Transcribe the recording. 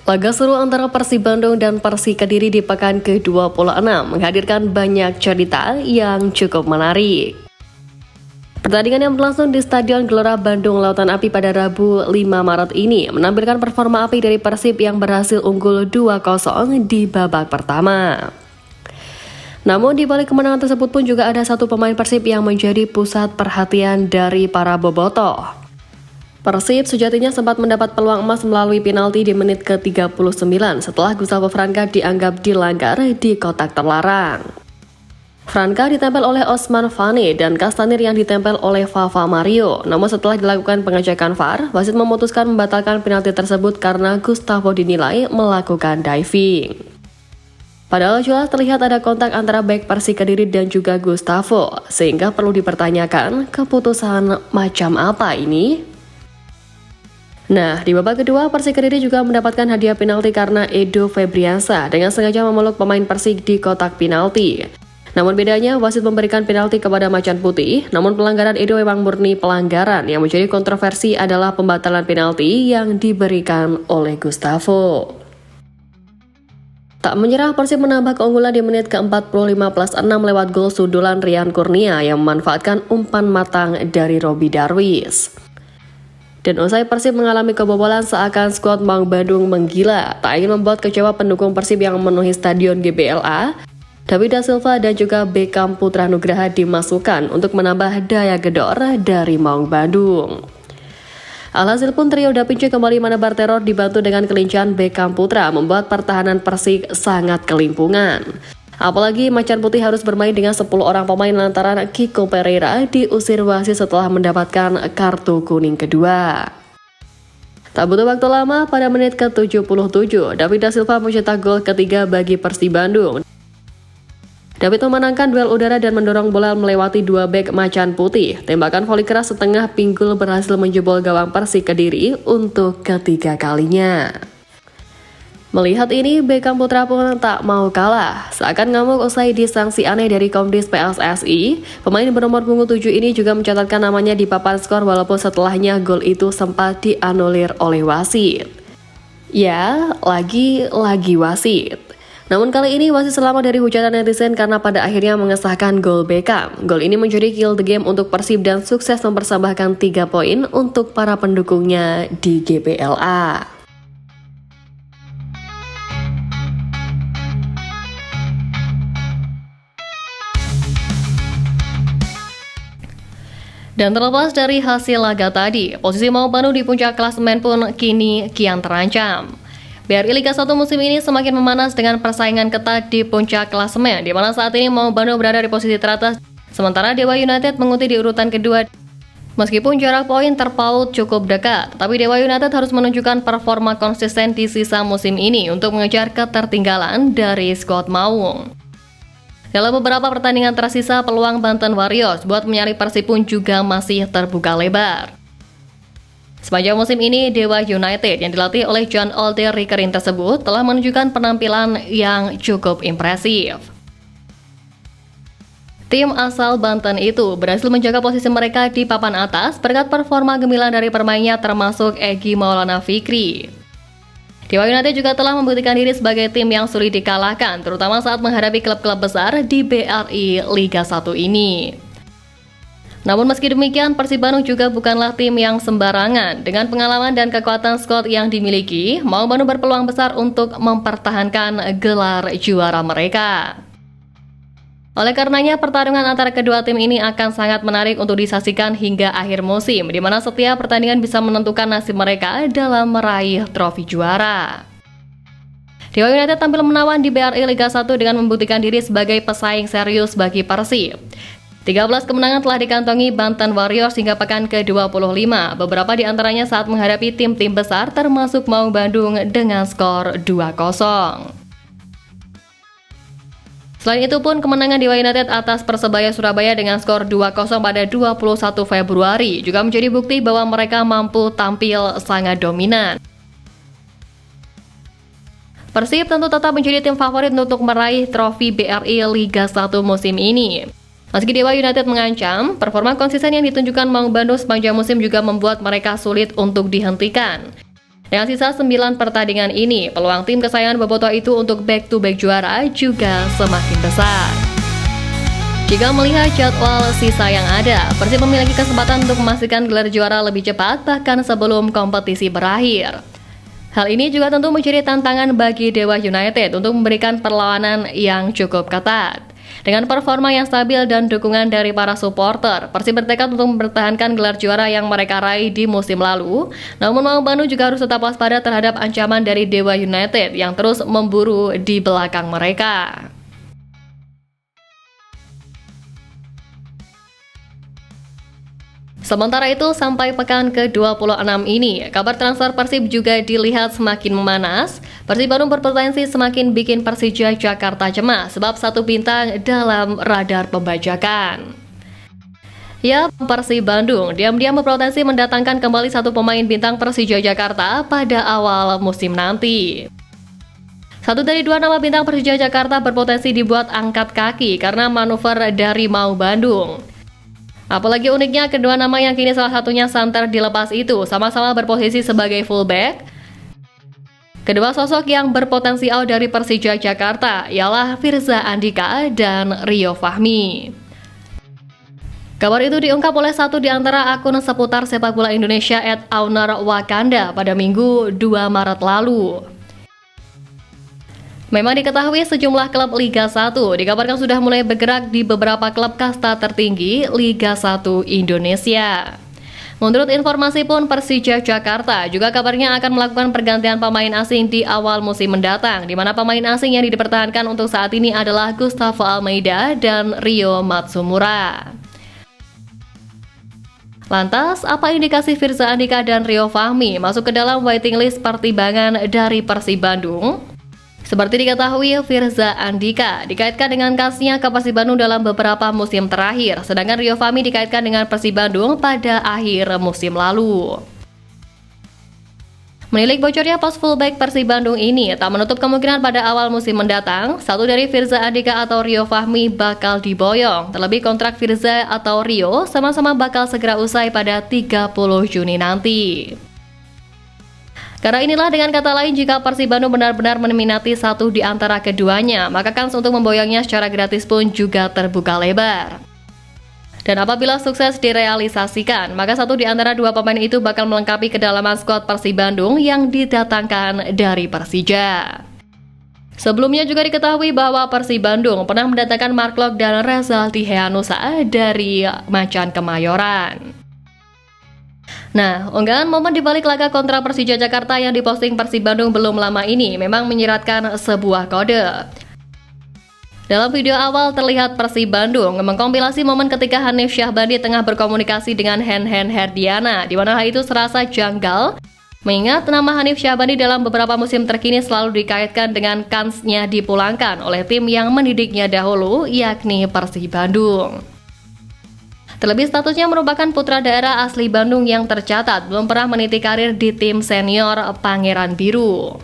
Laga seru antara Persib Bandung dan Persik Kediri di pekan ke-26 menghadirkan banyak cerita yang cukup menarik. Pertandingan yang berlangsung di Stadion Gelora Bandung Lautan Api pada Rabu 5 Maret ini menampilkan performa api dari Persib yang berhasil unggul 2-0 di babak pertama. Namun di balik kemenangan tersebut pun juga ada satu pemain Persib yang menjadi pusat perhatian dari para bobotoh. Persib sejatinya sempat mendapat peluang emas melalui penalti di menit ke-39 setelah Gustavo Franca dianggap dilanggar di kotak terlarang. Franca ditempel oleh Osman Fane dan Castanir yang ditempel oleh Vava Mario. Namun setelah dilakukan pengecekan VAR, wasit memutuskan membatalkan penalti tersebut karena Gustavo dinilai melakukan diving. Padahal jelas terlihat ada kontak antara back Persik Kediri dan juga Gustavo, sehingga perlu dipertanyakan keputusan macam apa ini? Nah, di babak kedua, Persik Kediri juga mendapatkan hadiah penalti karena Edo Febriansa dengan sengaja memeluk pemain Persik di kotak penalti. Namun bedanya, wasit memberikan penalti kepada Macan Putih, namun pelanggaran Edo memang murni pelanggaran. Yang menjadi kontroversi adalah pembatalan penalti yang diberikan oleh Gustavo. Tak menyerah, Persib menambah keunggulan di menit ke-45+6 lewat gol sundulan Rian Kurnia yang memanfaatkan umpan matang dari Robby Darwis. Dan usai Persib mengalami kebobolan seakan skuad Maung Bandung menggila, tak ingin membuat kecewa pendukung Persib yang memenuhi stadion GBLA, David Da Silva dan juga Beckham Putra Nugraha dimasukkan untuk menambah daya gedor dari Maung Bandung. Alhasil pun trio Da Vinci kembali menebar teror dibantu dengan kelincahan Beckham Putra membuat pertahanan Persik sangat kelimpungan. Apalagi Macan Putih harus bermain dengan 10 orang pemain lantaran Kiko Pereira diusir wasit setelah mendapatkan kartu kuning kedua. Tak butuh waktu lama, pada menit ke-77, David Da Silva mencetak gol ketiga bagi Persib Bandung. David memenangkan duel udara dan mendorong bola melewati dua bek Macan Putih. Tembakan voli keras setengah pinggul berhasil menjebol gawang Persik Kediri untuk ketiga kalinya. Melihat ini, Beckham Putra pun tak mau kalah. Seakan ngamuk usai disangsi aneh dari Komdis PSSI, pemain bernomor punggung 7 ini juga mencatatkan namanya di papan skor walaupun setelahnya gol itu sempat dianulir oleh wasit. Ya, lagi wasit. Namun kali ini wasit selamat dari hujatan netizen karena pada akhirnya mengesahkan gol Beckham. Gol ini menjadi kill the game untuk Persib dan sukses mempersembahkan 3 poin untuk para pendukungnya di GBLA. Dan terlepas dari hasil laga tadi, posisi Maung Bandung di puncak klasemen pun kini kian terancam. BRI Liga 1 musim ini semakin memanas dengan persaingan ketat di puncak klasemen, di mana saat ini Maung Bandung berada di posisi teratas, sementara Dewa United mengikuti di urutan kedua. Meskipun jarak poin terpaut cukup dekat, tapi Dewa United harus menunjukkan performa konsisten di sisa musim ini untuk mengejar ketertinggalan dari skuad Maung. Dalam beberapa pertandingan tersisa, peluang Banten Warriors buat menyalip Persib pun juga masih terbuka lebar. Sepanjang musim ini, Dewa United yang dilatih oleh John Alder Rikerin tersebut telah menunjukkan penampilan yang cukup impresif. Tim asal Banten itu berhasil menjaga posisi mereka di papan atas berkat performa gemilang dari permainnya termasuk Egy Maulana Fikri. Dewa United juga telah membuktikan diri sebagai tim yang sulit dikalahkan, terutama saat menghadapi klub-klub besar di BRI Liga 1 ini. Namun meski demikian, Persib Bandung juga bukanlah tim yang sembarangan. Dengan pengalaman dan kekuatan skuad yang dimiliki, Maung Bandung berpeluang besar untuk mempertahankan gelar juara mereka. Oleh karenanya, pertarungan antara kedua tim ini akan sangat menarik untuk disaksikan hingga akhir musim, di mana setiap pertandingan bisa menentukan nasib mereka dalam meraih trofi juara. Dewa United tampil menawan di BRI Liga 1 dengan membuktikan diri sebagai pesaing serius bagi Persib. 13 kemenangan telah dikantongi Banten Warriors hingga pekan ke-25, beberapa di antaranya saat menghadapi tim-tim besar termasuk Maung Bandung dengan skor 2-0. Selain itu pun, kemenangan Dewa United atas Persebaya Surabaya dengan skor 2-0 pada 21 Februari juga menjadi bukti bahwa mereka mampu tampil sangat dominan. Persib tentu tetap menjadi tim favorit untuk meraih trofi BRI Liga 1 musim ini. Meski Dewa United mengancam, performa konsisten yang ditunjukkan Maung Bandung sepanjang musim juga membuat mereka sulit untuk dihentikan. Dengan sisa 9 pertandingan ini, peluang tim kesayangan Bobotoh itu untuk back-to-back juara juga semakin besar. Jika melihat jadwal sisa yang ada, Persib memiliki kesempatan untuk memastikan gelar juara lebih cepat bahkan sebelum kompetisi berakhir. Hal ini juga tentu menjadi tantangan bagi Dewa United untuk memberikan perlawanan yang cukup ketat. Dengan performa yang stabil dan dukungan dari para supporter, Persib bertekad untuk mempertahankan gelar juara yang mereka raih di musim lalu. Namun Maung Bandung juga harus tetap waspada terhadap ancaman dari Dewa United yang terus memburu di belakang mereka. Sementara itu, sampai pekan ke-26 ini, kabar transfer Persib juga dilihat semakin memanas. Persib Bandung berpotensi semakin bikin Persija Jakarta cemas sebab satu bintang dalam radar pembajakan. Ya, Persib Bandung diam-diam berpotensi mendatangkan kembali satu pemain bintang Persija Jakarta pada awal musim nanti. Satu dari dua nama bintang Persija Jakarta berpotensi dibuat angkat kaki karena manuver dari Maung Bandung. Apalagi uniknya, kedua nama yang kini salah satunya santer dilepas itu sama-sama berposisi sebagai fullback. Kedua sosok yang berpotensi out dari Persija Jakarta ialah Firza Andika dan Rio Fahmi. Kabar itu diungkap oleh satu di antara akun seputar sepak bola Indonesia @ownerwakanda pada Minggu 2 Maret lalu. Memang diketahui sejumlah klub Liga 1 dikabarkan sudah mulai bergerak di beberapa klub kasta tertinggi Liga 1 Indonesia. Menurut informasi pun, Persija Jakarta juga kabarnya akan melakukan pergantian pemain asing di awal musim mendatang, di mana pemain asing yang dipertahankan untuk saat ini adalah Gustavo Almeida dan Rio Matsumura. Lantas, apa indikasi Firza Andika dan Rio Fahmi masuk ke dalam waiting list pertimbangan dari Persib Bandung? Seperti diketahui, Firza Andika dikaitkan dengan kasusnya ke Persib Bandung dalam beberapa musim terakhir, sedangkan Rio Fahmi dikaitkan dengan Persib Bandung pada akhir musim lalu. Menilik bocornya pos fullback Persib Bandung ini tak menutup kemungkinan pada awal musim mendatang, satu dari Firza Andika atau Rio Fahmi bakal diboyong. Terlebih kontrak Firza atau Rio sama-sama bakal segera usai pada 30 Juni nanti. Karena inilah dengan kata lain, jika Persib Bandung benar-benar meminati satu di antara keduanya, maka kans untuk memboyongnya secara gratis pun juga terbuka lebar. Dan apabila sukses direalisasikan, maka satu di antara dua pemain itu bakal melengkapi kedalaman skuad Persib Bandung yang didatangkan dari Persija. Sebelumnya juga diketahui bahwa Persib Bandung pernah mendatangkan Mark Locke dan Rezaldi Hehanusa dari Macan Kemayoran. Nah, unggahan momen di balik laga kontra Persija Jakarta yang diposting Persib Bandung belum lama ini memang menyiratkan sebuah kode. Dalam video awal terlihat Persib Bandung mengkompilasi momen ketika Hanif Syahbandi tengah berkomunikasi dengan Hen Herdiana, di mana hal itu serasa janggal, mengingat nama Hanif Syahbandi dalam beberapa musim terkini selalu dikaitkan dengan kansnya dipulangkan oleh tim yang mendidiknya dahulu, yakni Persib Bandung. Terlebih statusnya merupakan putra daerah asli Bandung yang tercatat belum pernah meniti karir di tim senior Pangeran Biru.